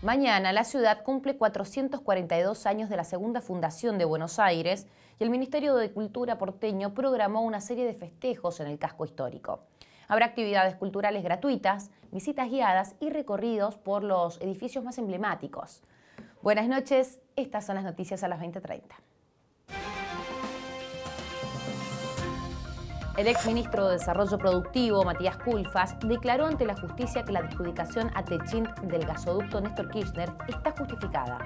Mañana la ciudad cumple 442 años de la segunda fundación de Buenos Aires y el Ministerio de Cultura porteño programó una serie de festejos en el casco histórico. Habrá actividades culturales gratuitas, visitas guiadas y recorridos por los edificios más emblemáticos. Buenas noches, estas son las noticias a las 20:30. El exministro de Desarrollo Productivo, Matías Culfas, declaró ante la justicia que la adjudicación a Techint del gasoducto Néstor Kirchner está justificada.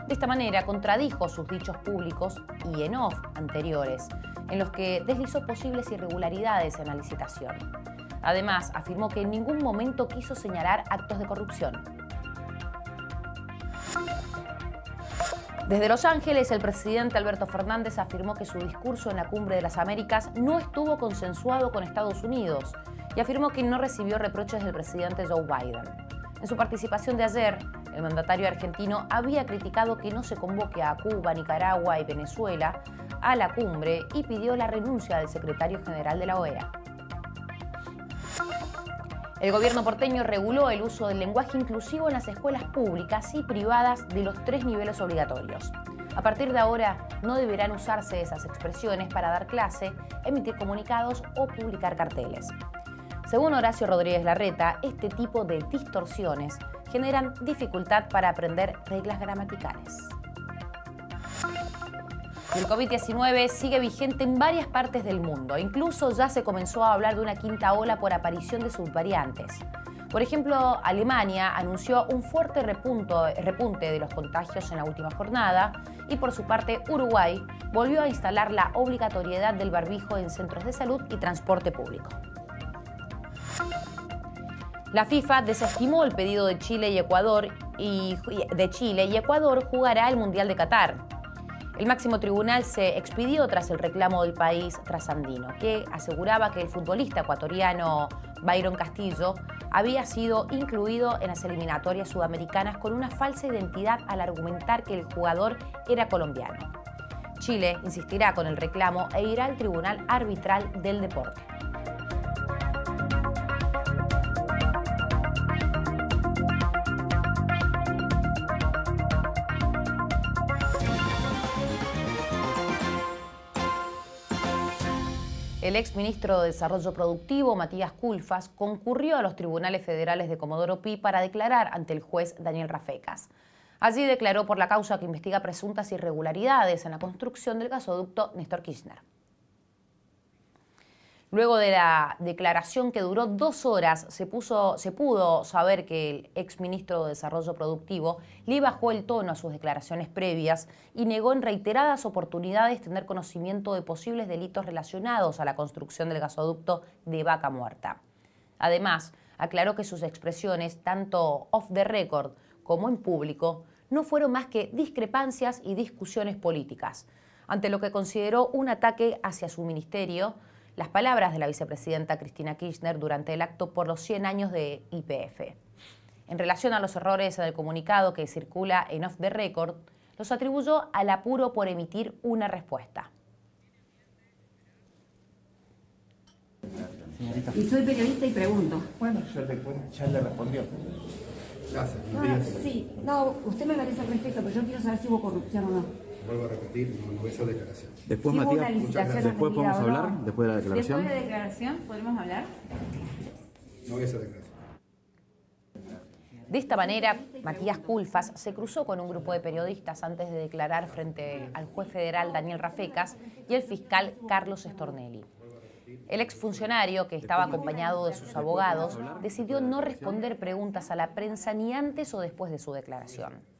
De esta manera contradijo sus dichos públicos y en off anteriores, en los que deslizó posibles irregularidades en la licitación. Además, afirmó que en ningún momento quiso señalar actos de corrupción. Desde Los Ángeles, el presidente Alberto Fernández afirmó que su discurso en la Cumbre de las Américas no estuvo consensuado con Estados Unidos y afirmó que no recibió reproches del presidente Joe Biden. En su participación de ayer, el mandatario argentino había criticado que no se convoque a Cuba, Nicaragua y Venezuela a la cumbre y pidió la renuncia del secretario general de la OEA. El gobierno porteño reguló el uso del lenguaje inclusivo en las escuelas públicas y privadas de los 3 niveles obligatorios. A partir de ahora, no deberán usarse esas expresiones para dar clase, emitir comunicados o publicar carteles. Según Horacio Rodríguez Larreta, este tipo de distorsiones generan dificultad para aprender reglas gramaticales. El COVID-19 sigue vigente en varias partes del mundo. Incluso ya se comenzó a hablar de una quinta ola por aparición de subvariantes. Por ejemplo, Alemania anunció un fuerte repunte de los contagios en la última jornada y por su parte Uruguay volvió a instalar la obligatoriedad del barbijo en centros de salud y transporte público. La FIFA desestimó el pedido de Chile y Ecuador y Ecuador jugará el Mundial de Qatar. El máximo tribunal se expidió tras el reclamo del país trasandino, que aseguraba que el futbolista ecuatoriano Byron Castillo había sido incluido en las eliminatorias sudamericanas con una falsa identidad al argumentar que el jugador era colombiano. Chile insistirá con el reclamo e irá al Tribunal Arbitral del Deporte. El exministro de Desarrollo Productivo, Matías Culfas, concurrió a los tribunales federales de Comodoro Pi para declarar ante el juez Daniel Rafecas. Allí declaró por la causa que investiga presuntas irregularidades en la construcción del gasoducto Néstor Kirchner. Luego de la declaración que duró 2 horas, se pudo saber que el exministro de Desarrollo Productivo le bajó el tono a sus declaraciones previas y negó en reiteradas oportunidades tener conocimiento de posibles delitos relacionados a la construcción del gasoducto de Vaca Muerta. Además, aclaró que sus expresiones, tanto off the record como en público, no fueron más que discrepancias y discusiones políticas, ante lo que consideró un ataque hacia su ministerio. Las palabras de la vicepresidenta Cristina Kirchner durante el acto por los 100 años de YPF. En relación a los errores en el comunicado que circula en Off the Record, los atribuyó al apuro por emitir una respuesta. Y soy periodista y pregunto. Bueno, ya le respondió. Gracias. Sí, no, usted me merece el respeto, pero yo quiero saber si hubo corrupción o no. Vuelvo a repetir, no esa declaración. Después, Si hubo Matías, una licitación después podemos atendida o hablar, no. después de la declaración. Después de la declaración, ¿podemos hablar? No esa declaración. De esta manera, Matías Culfas se cruzó con un grupo de periodistas antes de declarar frente al juez federal Daniel Rafecas y el fiscal Carlos Stornelli. El exfuncionario, que estaba acompañado de sus abogados, decidió no responder preguntas a la prensa ni antes o después de su declaración.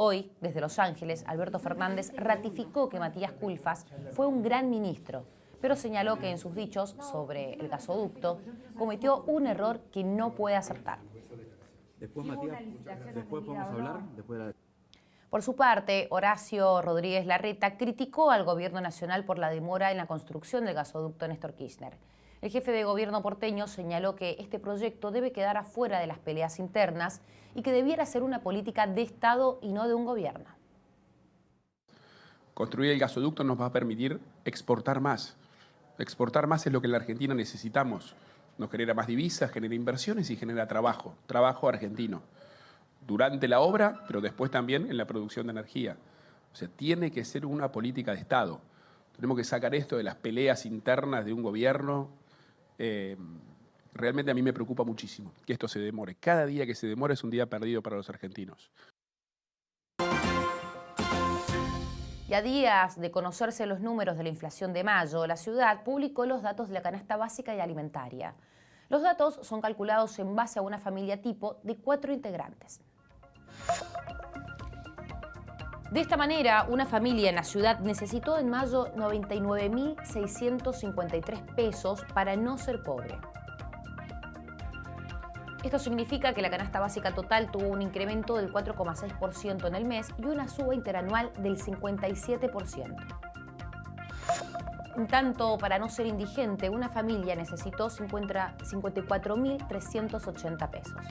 Hoy, desde Los Ángeles, Alberto Fernández ratificó que Matías Culfas fue un gran ministro, pero señaló que en sus dichos sobre el gasoducto cometió un error que no puede aceptar. Después, Matías, después podemos hablar, después de la... Por su parte, Horacio Rodríguez Larreta criticó al gobierno nacional por la demora en la construcción del gasoducto Néstor Kirchner. El jefe de gobierno porteño señaló que este proyecto debe quedar afuera de las peleas internas y que debiera ser una política de Estado y no de un gobierno. Construir el gasoducto nos va a permitir exportar más. Exportar más es lo que en la Argentina necesitamos. Nos genera más divisas, genera inversiones y genera trabajo argentino. durante la obra, pero después también en la producción de energía. O sea, tiene que ser una política de Estado. Tenemos que sacar esto de las peleas internas de un gobierno. Realmente a mí me preocupa muchísimo que esto se demore. Cada día que se demora es un día perdido para los argentinos. Y a días de conocerse los números de la inflación de mayo, la ciudad publicó los datos de la canasta básica y alimentaria. Los datos son calculados en base a una familia tipo de 4 integrantes. De esta manera, una familia en la ciudad necesitó en mayo 99.653 pesos para no ser pobre. Esto significa que la canasta básica total tuvo un incremento del 4,6% en el mes y una suba interanual del 57%. En tanto, para no ser indigente, una familia necesitó 54.380 pesos.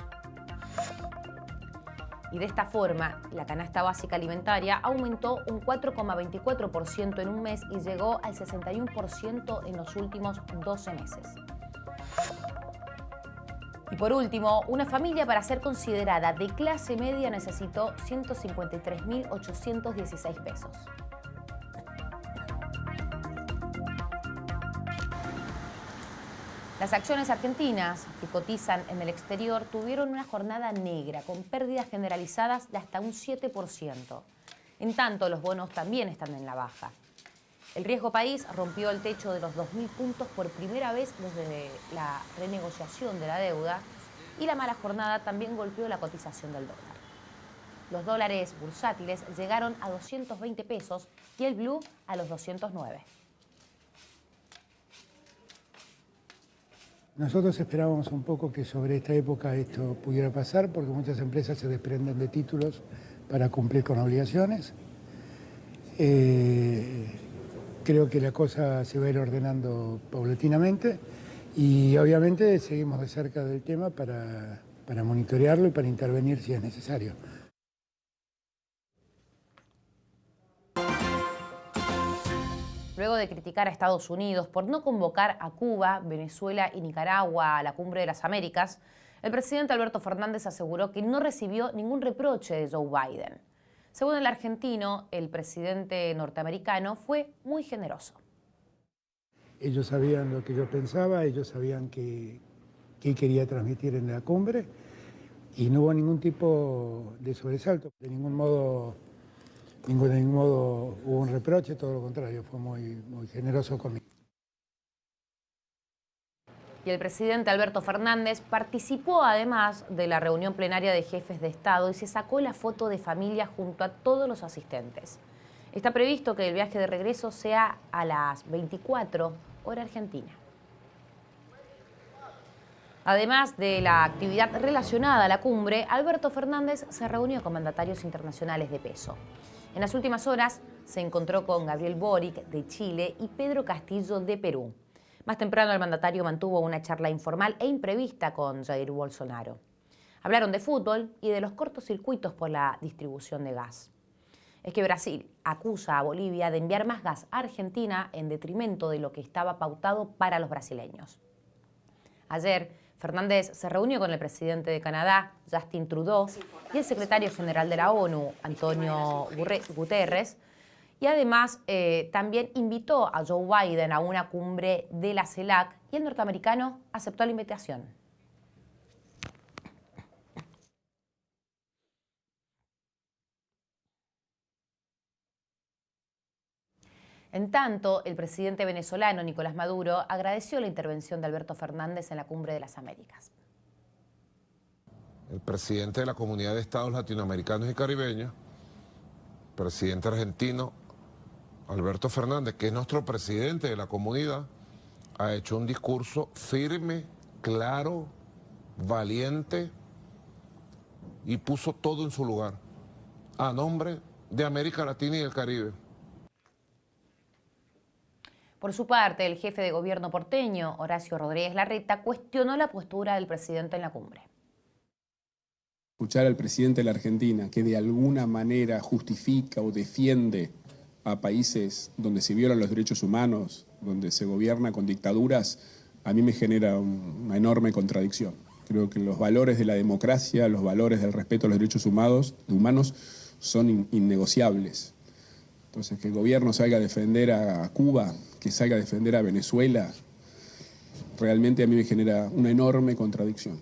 Y de esta forma, la canasta básica alimentaria aumentó un 4,24% en un mes y llegó al 61% en los últimos 12 meses. Y por último, una familia para ser considerada de clase media necesitó 153.816 pesos. Las acciones argentinas que cotizan en el exterior tuvieron una jornada negra con pérdidas generalizadas de hasta un 7%. En tanto, los bonos también están en la baja. El riesgo país rompió el techo de los 2.000 puntos por primera vez desde la renegociación de la deuda y la mala jornada también golpeó la cotización del dólar. Los dólares bursátiles llegaron a 220 pesos y el blue a los 209. Nosotros esperábamos un poco que sobre esta época esto pudiera pasar porque muchas empresas se desprenden de títulos para cumplir con obligaciones. Creo que la cosa se va a ir ordenando paulatinamente y obviamente seguimos de cerca del tema para monitorearlo y para intervenir si es necesario. Luego de criticar a Estados Unidos por no convocar a Cuba, Venezuela y Nicaragua a la Cumbre de las Américas, el presidente Alberto Fernández aseguró que no recibió ningún reproche de Joe Biden. Según el argentino, el presidente norteamericano fue muy generoso. Ellos sabían lo que yo pensaba, ellos sabían qué quería transmitir en la cumbre y no hubo ningún tipo de sobresalto, de ningún modo hubo un reproche, todo lo contrario, fue muy generoso conmigo. Y el presidente Alberto Fernández participó además de la reunión plenaria de jefes de Estado y se sacó la foto de familia junto a todos los asistentes. Está previsto que el viaje de regreso sea a las 24 hora argentina. Además de la actividad relacionada a la cumbre, Alberto Fernández se reunió con mandatarios internacionales de peso. En las últimas horas se encontró con Gabriel Boric de Chile y Pedro Castillo de Perú. Más temprano el mandatario mantuvo una charla informal e imprevista con Jair Bolsonaro. Hablaron de fútbol y de los cortocircuitos por la distribución de gas. Es que Brasil acusa a Bolivia de enviar más gas a Argentina en detrimento de lo que estaba pautado para los brasileños. Ayer, Fernández se reunió con el presidente de Canadá, Justin Trudeau, y el secretario general de la ONU, Antonio Guterres, y además también invitó a Joe Biden a una cumbre de la CELAC y el norteamericano aceptó la invitación. En tanto, el presidente venezolano Nicolás Maduro agradeció la intervención de Alberto Fernández en la Cumbre de las Américas. El presidente de la Comunidad de Estados Latinoamericanos y Caribeños, presidente argentino Alberto Fernández, que es nuestro presidente de la comunidad, ha hecho un discurso firme, claro, valiente y puso todo en su lugar, a nombre de América Latina y el Caribe. Por su parte, el jefe de gobierno porteño, Horacio Rodríguez Larreta, cuestionó la postura del presidente en la cumbre. Escuchar al presidente de la Argentina, que de alguna manera justifica o defiende a países donde se violan los derechos humanos, donde se gobierna con dictaduras, a mí me genera una enorme contradicción. Creo que los valores de la democracia, los valores del respeto a los derechos humanos son innegociables. Entonces, que el gobierno salga a defender a Cuba, que salga a defender a Venezuela, realmente a mí me genera una enorme contradicción.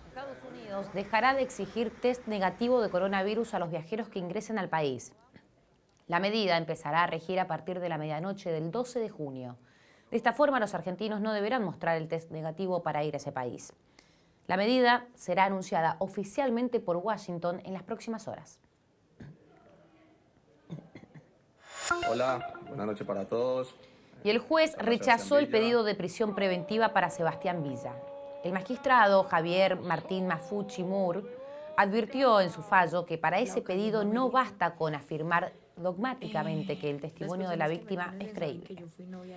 Estados Unidos dejará de exigir test negativo de coronavirus a los viajeros que ingresen al país. La medida empezará a regir a partir de la medianoche del 12 de junio. De esta forma, los argentinos no deberán mostrar el test negativo para ir a ese país. La medida será anunciada oficialmente por Washington en las próximas horas. Hola, buenas noches para todos. Y el juez rechazó el pedido de prisión preventiva para Sebastián Villa. El magistrado Javier Martín Mafucci Moore advirtió en su fallo que para ese pedido no basta con afirmar dogmáticamente que el testimonio de la víctima es creíble.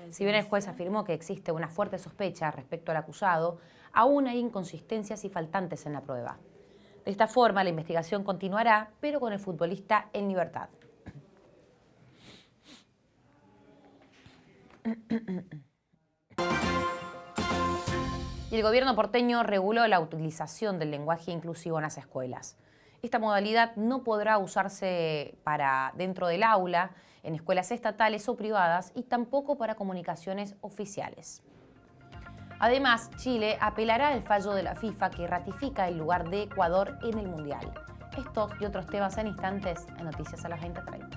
Si bien el juez afirmó que existe una fuerte sospecha respecto al acusado, aún hay inconsistencias y faltantes en la prueba. De esta forma, la investigación continuará, pero con el futbolista en libertad. Y el gobierno porteño reguló la utilización del lenguaje inclusivo en las escuelas. Esta modalidad no podrá usarse para dentro del aula, en escuelas estatales o privadas y tampoco para comunicaciones oficiales. Además, Chile apelará al fallo de la FIFA que ratifica el lugar de Ecuador en el Mundial. Estos y otros temas en instantes en Noticias a las 20:30.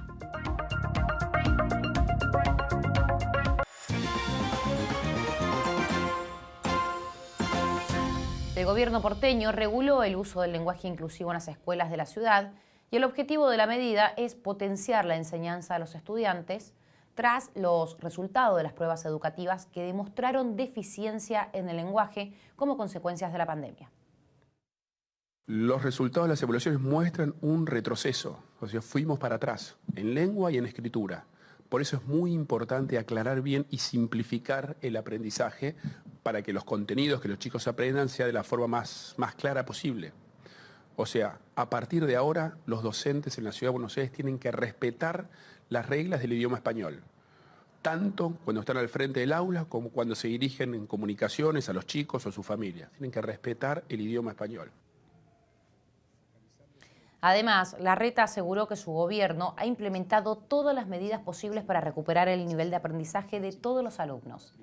El gobierno porteño reguló el uso del lenguaje inclusivo en las escuelas de la ciudad y el objetivo de la medida es potenciar la enseñanza a los estudiantes tras los resultados de las pruebas educativas que demostraron deficiencia en el lenguaje como consecuencias de la pandemia. Los resultados de las evaluaciones muestran un retroceso, o sea, fuimos para atrás, en lengua y en escritura. Por eso es muy importante aclarar bien y simplificar el aprendizaje para que los contenidos que los chicos aprendan sea de la forma más clara posible. O sea, a partir de ahora, los docentes en la Ciudad de Buenos Aires tienen que respetar las reglas del idioma español, tanto cuando están al frente del aula como cuando se dirigen en comunicaciones a los chicos o a sus familias. Tienen que respetar el idioma español. Además, Larreta aseguró que su gobierno ha implementado todas las medidas posibles para recuperar el nivel de aprendizaje de todos los alumnos.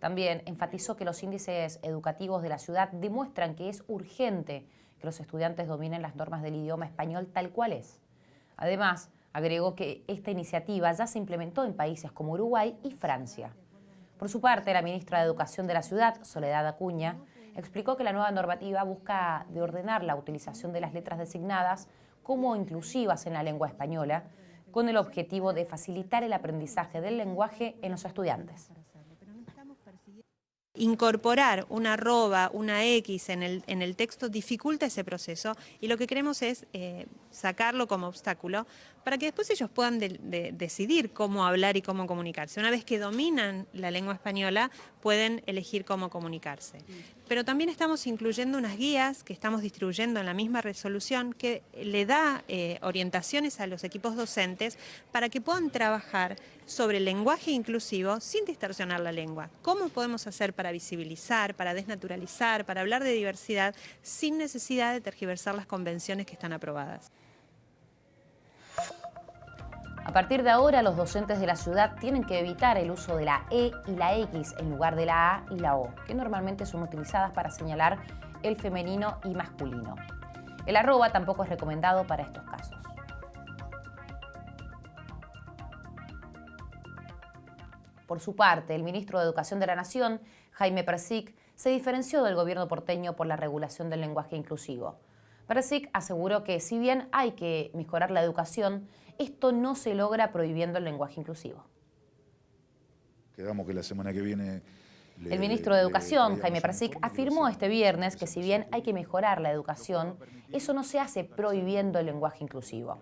También enfatizó que los índices educativos de la ciudad demuestran que es urgente que los estudiantes dominen las normas del idioma español tal cual es. Además, agregó que esta iniciativa ya se implementó en países como Uruguay y Francia. Por su parte, la ministra de Educación de la ciudad, Soledad Acuña, explicó que la nueva normativa busca de ordenar la utilización de las letras designadas como inclusivas en la lengua española, con el objetivo de facilitar el aprendizaje del lenguaje en los estudiantes. Incorporar una arroba, una X en el texto dificulta ese proceso y lo que queremos es sacarlo como obstáculo para que después ellos puedan decidir cómo hablar y cómo comunicarse. Una vez que dominan la lengua española, pueden elegir cómo comunicarse. Pero también estamos incluyendo unas guías que estamos distribuyendo en la misma resolución que le da orientaciones a los equipos docentes para que puedan trabajar sobre el lenguaje inclusivo sin distorsionar la lengua. ¿Cómo podemos hacer para visibilizar, para desnaturalizar, para hablar de diversidad sin necesidad de tergiversar las convenciones que están aprobadas? A partir de ahora, los docentes de la ciudad tienen que evitar el uso de la E y la X en lugar de la A y la O, que normalmente son utilizadas para señalar el femenino y masculino. El arroba tampoco es recomendado para estos casos. Por su parte, el ministro de Educación de la Nación, Jaime Persic, se diferenció del gobierno porteño por la regulación del lenguaje inclusivo. Persic aseguró que si bien hay que mejorar la educación, esto no se logra prohibiendo el lenguaje inclusivo. Quedamos que la semana que viene... El ministro de Educación, Jaime Persic, afirmó este viernes que si bien hay que mejorar la educación, eso no se hace prohibiendo el lenguaje inclusivo.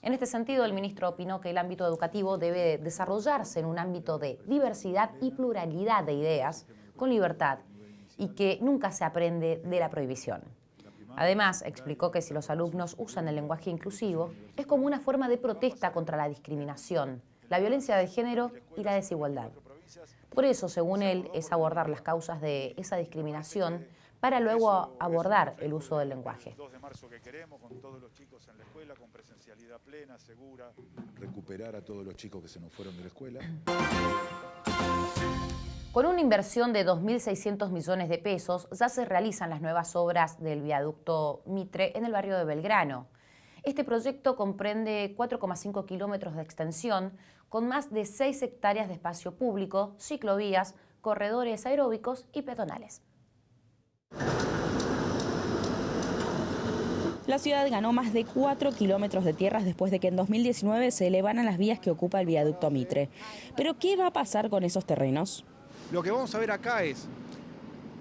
En este sentido, el ministro opinó que el ámbito educativo debe desarrollarse en un ámbito de diversidad y pluralidad de ideas, con libertad, y que nunca se aprende de la prohibición. Además, explicó que si los alumnos usan el lenguaje inclusivo, es como una forma de protesta contra la discriminación, la violencia de género y la desigualdad. Por eso, según él, es abordar las causas de esa discriminación para luego abordar el uso del lenguaje. 2 de marzo que queremos, con todos los chicos en la escuela, con presencialidad plena, segura. Recuperar a todos los chicos que se nos fueron de la escuela. Con una inversión de 2.600 millones de pesos, ya se realizan las nuevas obras del viaducto Mitre en el barrio de Belgrano. Este proyecto comprende 4,5 kilómetros de extensión, con más de 6 hectáreas de espacio público, ciclovías, corredores aeróbicos y peatonales. La ciudad ganó más de 4 kilómetros de tierras después de que en 2019 se elevaran las vías que ocupa el viaducto Mitre. Pero, ¿qué va a pasar con esos terrenos? Lo que vamos a ver acá es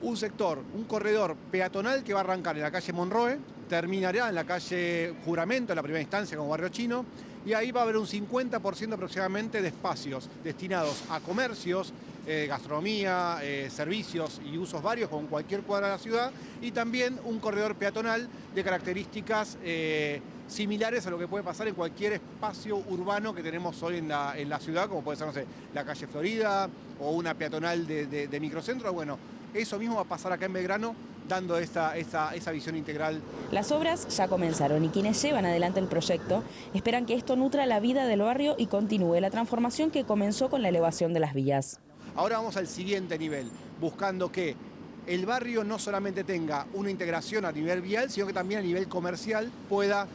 un sector, un corredor peatonal que va a arrancar en la calle Monroe, terminará en la calle Juramento, en la primera instancia como barrio chino, y ahí va a haber un 50% aproximadamente de espacios destinados a comercios, gastronomía, servicios y usos varios con cualquier cuadra de la ciudad, y también un corredor peatonal de características similares a lo que puede pasar en cualquier espacio urbano que tenemos hoy en la ciudad, como puede ser, no sé, la calle Florida o una peatonal de microcentro. Bueno, eso mismo va a pasar acá en Belgrano, dando esa visión integral. Las obras ya comenzaron y quienes llevan adelante el proyecto esperan que esto nutra la vida del barrio y continúe la transformación que comenzó con la elevación de las vías. Ahora vamos al siguiente nivel, buscando que el barrio no solamente tenga una integración a nivel vial, sino que también a nivel comercial pueda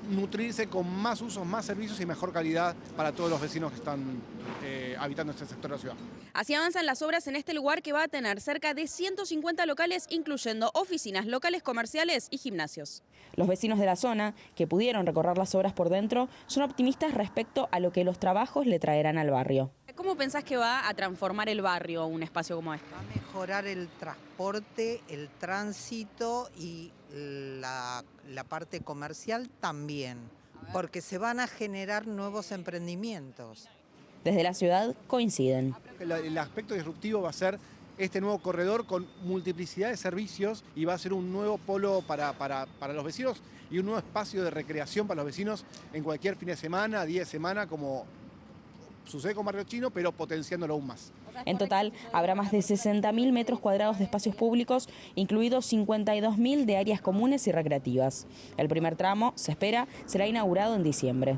nutrirse con más usos, más servicios y mejor calidad para todos los vecinos que están habitando este sector de la ciudad. Así avanzan las obras en este lugar que va a tener cerca de 150 locales, incluyendo oficinas, locales comerciales y gimnasios. Los vecinos de la zona, que pudieron recorrer las obras por dentro, son optimistas respecto a lo que los trabajos le traerán al barrio. ¿Cómo pensás que va a transformar el barrio un espacio como este? Va a mejorar el transporte, el tránsito y la parte comercial también, porque se van a generar nuevos emprendimientos. Desde la ciudad coinciden. El aspecto disruptivo va a ser este nuevo corredor con multiplicidad de servicios y va a ser un nuevo polo para los vecinos y un nuevo espacio de recreación para los vecinos en cualquier fin de semana, día de semana, como sucede con Barrio Chino, pero potenciándolo aún más. En total, habrá más de 60.000 metros cuadrados de espacios públicos, incluidos 52.000 de áreas comunes y recreativas. El primer tramo, se espera, será inaugurado en diciembre.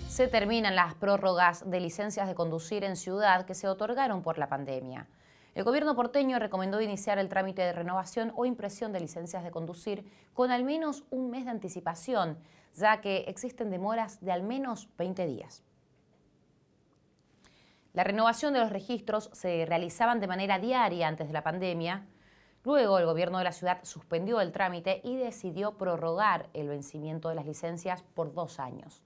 Se terminan las prórrogas de licencias de conducir en ciudad que se otorgaron por la pandemia. El gobierno porteño recomendó iniciar el trámite de renovación o impresión de licencias de conducir con al menos un mes de anticipación, ya que existen demoras de al menos 20 días. La renovación de los registros se realizaban de manera diaria antes de la pandemia. Luego, el gobierno de la ciudad suspendió el trámite y decidió prorrogar el vencimiento de las licencias por 2 años.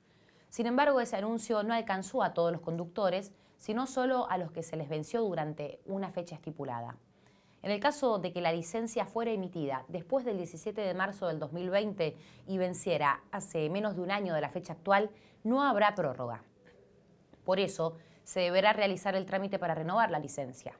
Sin embargo, ese anuncio no alcanzó a todos los conductores, sino solo a los que se les venció durante una fecha estipulada. En el caso de que la licencia fuera emitida después del 17 de marzo del 2020 y venciera hace menos de un año de la fecha actual, no habrá prórroga. Por eso, se deberá realizar el trámite para renovar la licencia.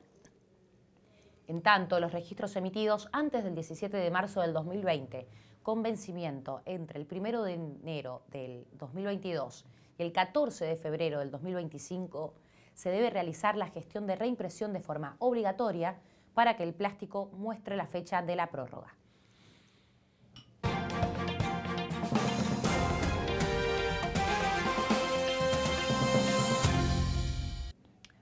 En tanto, los registros emitidos antes del 17 de marzo del 2020, con vencimiento entre el 1 de enero del 2022 y el 14 de febrero del 2025, se debe realizar la gestión de reimpresión de forma obligatoria para que el plástico muestre la fecha de la prórroga.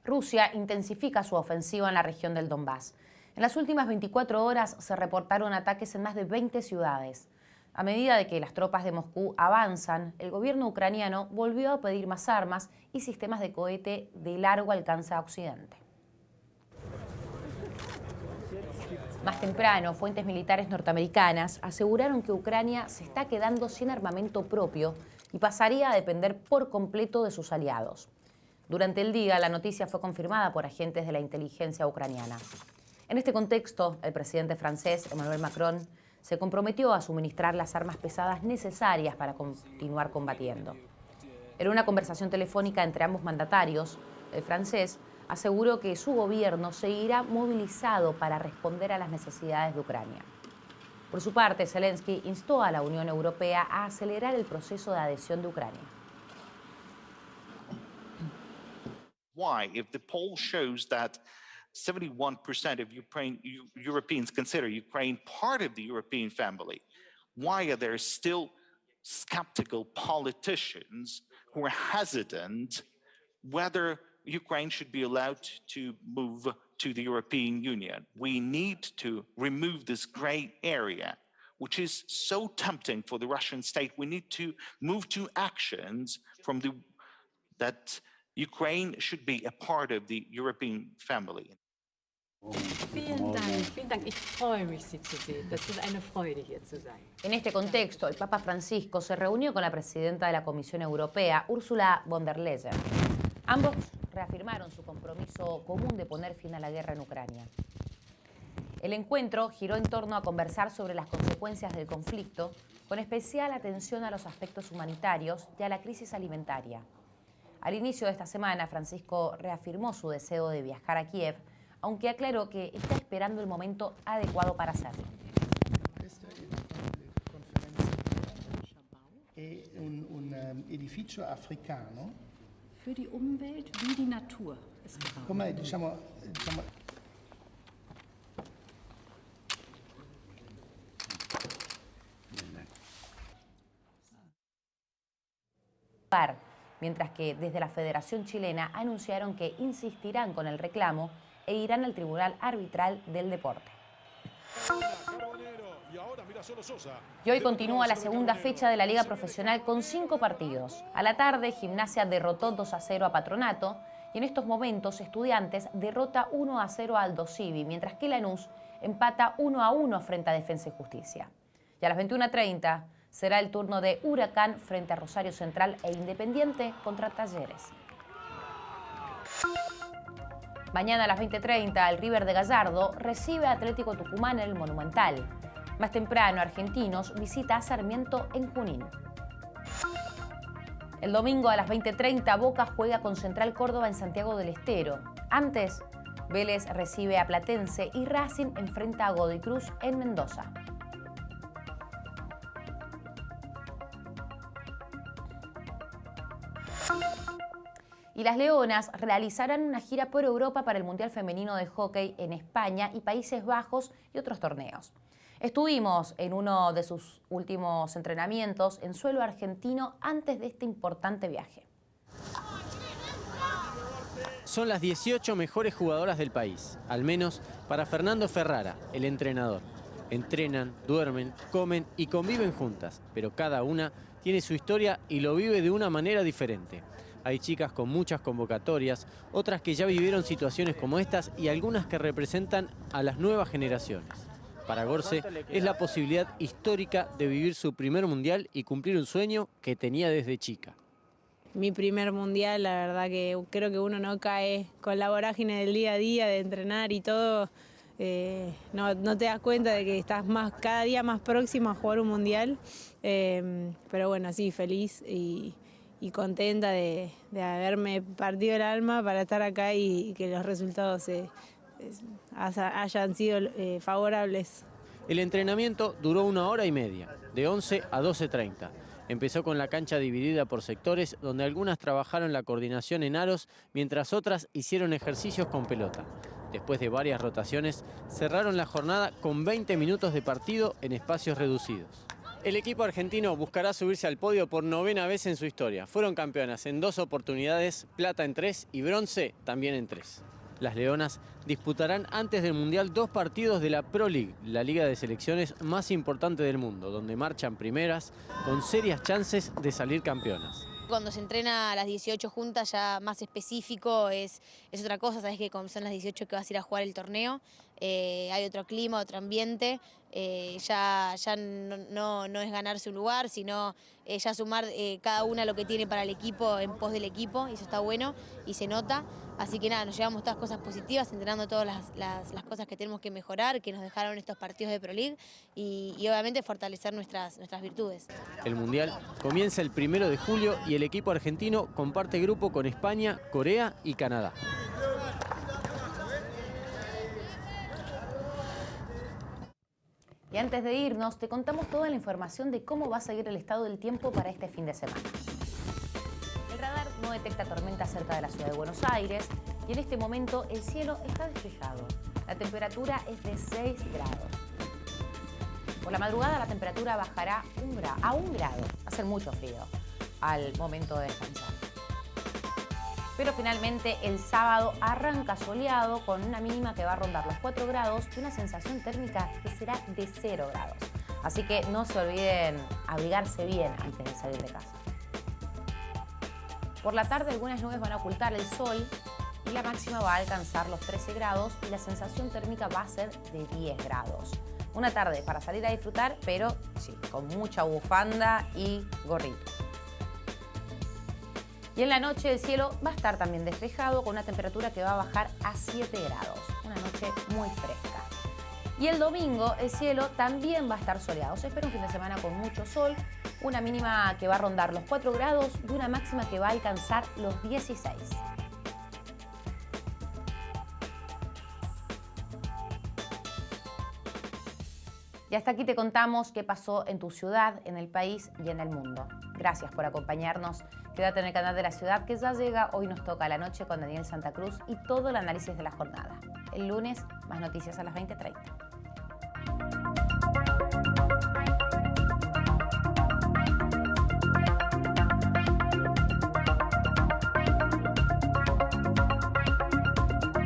Rusia intensifica su ofensiva en la región del Donbass. En las últimas 24 horas se reportaron ataques en más de 20 ciudades. A medida de que las tropas de Moscú avanzan, el gobierno ucraniano volvió a pedir más armas y sistemas de cohete de largo alcance a Occidente. Más temprano, fuentes militares norteamericanas aseguraron que Ucrania se está quedando sin armamento propio y pasaría a depender por completo de sus aliados. Durante el día, la noticia fue confirmada por agentes de la inteligencia ucraniana. En este contexto, el presidente francés, Emmanuel Macron, se comprometió a suministrar las armas pesadas necesarias para continuar combatiendo. En una conversación telefónica entre ambos mandatarios, el francés aseguró que su gobierno seguirá movilizado para responder a las necesidades de Ucrania. Por su parte, Zelensky instó a la Unión Europea a acelerar el proceso de adhesión de Ucrania. Why, if the poll shows that 71% of Europeans consider Ukraine part of the European family, why are there still skeptical politicians who are hesitant whether Ukraine should be allowed to move to the European Union? We need to remove this gray area, which is so tempting for the Russian state. We need to move to actions from that Ukraine should be a part of the European family. Vielen Dank. Ich freue mich, Sie zu sehen. Das ist eine Freude, hier zu sein. En este contexto, el Papa Francisco se reunió con la presidenta de la Comisión Europea, Ursula von der Leyen. Ambos reafirmaron su compromiso común de poner fin a la guerra en Ucrania. El encuentro giró en torno a conversar sobre las consecuencias del conflicto, con especial atención a los aspectos humanitarios y a la crisis alimentaria. Al inicio de esta semana, Francisco reafirmó su deseo de viajar a Kiev, aunque aclaró que está esperando el momento adecuado para hacerlo. Un edificio africano. Für die Umwelt wie die Natur ist gebaut. Come diciamo mientras que desde la Federación Chilena anunciaron que insistirán con el reclamo e irán al Tribunal Arbitral del Deporte. Y hoy continúa la segunda fecha de la Liga Profesional con 5 partidos. A la tarde, Gimnasia derrotó 2-0 a Patronato y en estos momentos Estudiantes derrota 1-0 a Aldo Civi, mientras que Lanús empata 1-1 frente a Defensa y Justicia. Y a las 21:30 será el turno de Huracán frente a Rosario Central e Independiente contra Talleres. Mañana a las 20:30 el River de Gallardo recibe a Atlético Tucumán en el Monumental. Más temprano, Argentinos visita a Sarmiento en Junín. El domingo a las 20:30 Boca juega con Central Córdoba en Santiago del Estero. Antes, Vélez recibe a Platense y Racing enfrenta a Godoy Cruz en Mendoza. Y las Leonas realizarán una gira por Europa para el Mundial Femenino de Hockey en España y Países Bajos y otros torneos. Estuvimos en uno de sus últimos entrenamientos en suelo argentino antes de este importante viaje. Son las 18 mejores jugadoras del país, al menos para Fernando Ferrara, el entrenador. Entrenan, duermen, comen y conviven juntas, pero cada una tiene su historia y lo vive de una manera diferente. Hay chicas con muchas convocatorias, otras que ya vivieron situaciones como estas y algunas que representan a las nuevas generaciones. Para Gorce es la posibilidad histórica de vivir su primer mundial y cumplir un sueño que tenía desde chica. Mi primer mundial, la verdad que creo que uno no cae con la vorágine del día a día, de entrenar y todo. No te das cuenta de que estás cada día más próximo a jugar un mundial. Pero bueno, sí, feliz y contenta de haberme partido el alma para estar acá y que los resultados hayan sido favorables. El entrenamiento duró 1 hora y media, de 11 a 12:30. Empezó con la cancha dividida por sectores, donde algunas trabajaron la coordinación en aros, mientras otras hicieron ejercicios con pelota. Después de varias rotaciones, cerraron la jornada con 20 minutos de partido en espacios reducidos. El equipo argentino buscará subirse al podio por 9ª vez en su historia. Fueron campeonas en 2 oportunidades, plata en 3 y bronce también en 3. Las Leonas disputarán antes del Mundial 2 partidos de la Pro League, la liga de selecciones más importante del mundo, donde marchan primeras con serias chances de salir campeonas. Cuando se entrena a las 18 juntas ya más específico es otra cosa, sabes que son las 18 que vas a ir a jugar el torneo, hay otro clima, otro ambiente, ya no es ganarse un lugar, sino ya sumar cada una lo que tiene para el equipo en pos del equipo, y eso está bueno y se nota. Así que nada, nos llevamos todas cosas positivas, entrenando todas las cosas que tenemos que mejorar, que nos dejaron estos partidos de Pro League y obviamente fortalecer nuestras virtudes. El Mundial comienza el 1 de julio y el equipo argentino comparte grupo con España, Corea y Canadá. Y antes de irnos, te contamos toda la información de cómo va a seguir el estado del tiempo para este fin de semana. El radar no detecta tormentas cerca de la ciudad de Buenos Aires y en este momento el cielo está despejado. La temperatura es de 6 grados. Por la madrugada la temperatura bajará a 1 grado. Va a ser mucho frío al momento de descansar. Pero finalmente el sábado arranca soleado con una mínima que va a rondar los 4 grados y una sensación térmica que será de 0 grados. Así que no se olviden abrigarse bien antes de salir de casa. Por la tarde algunas nubes van a ocultar el sol y la máxima va a alcanzar los 13 grados y la sensación térmica va a ser de 10 grados. Una tarde para salir a disfrutar, pero sí, con mucha bufanda y gorrito. Y en la noche el cielo va a estar también despejado con una temperatura que va a bajar a 7 grados. Una noche muy fresca. Y el domingo el cielo también va a estar soleado. Se espera un fin de semana con mucho sol, una mínima que va a rondar los 4 grados y una máxima que va a alcanzar los 16. Y hasta aquí te contamos qué pasó en tu ciudad, en el país y en el mundo. Gracias por acompañarnos. Quédate en el canal de la ciudad que ya llega. Hoy nos toca la noche con Daniel Santa Cruz y todo el análisis de la jornada. El lunes, más noticias a las 20:30.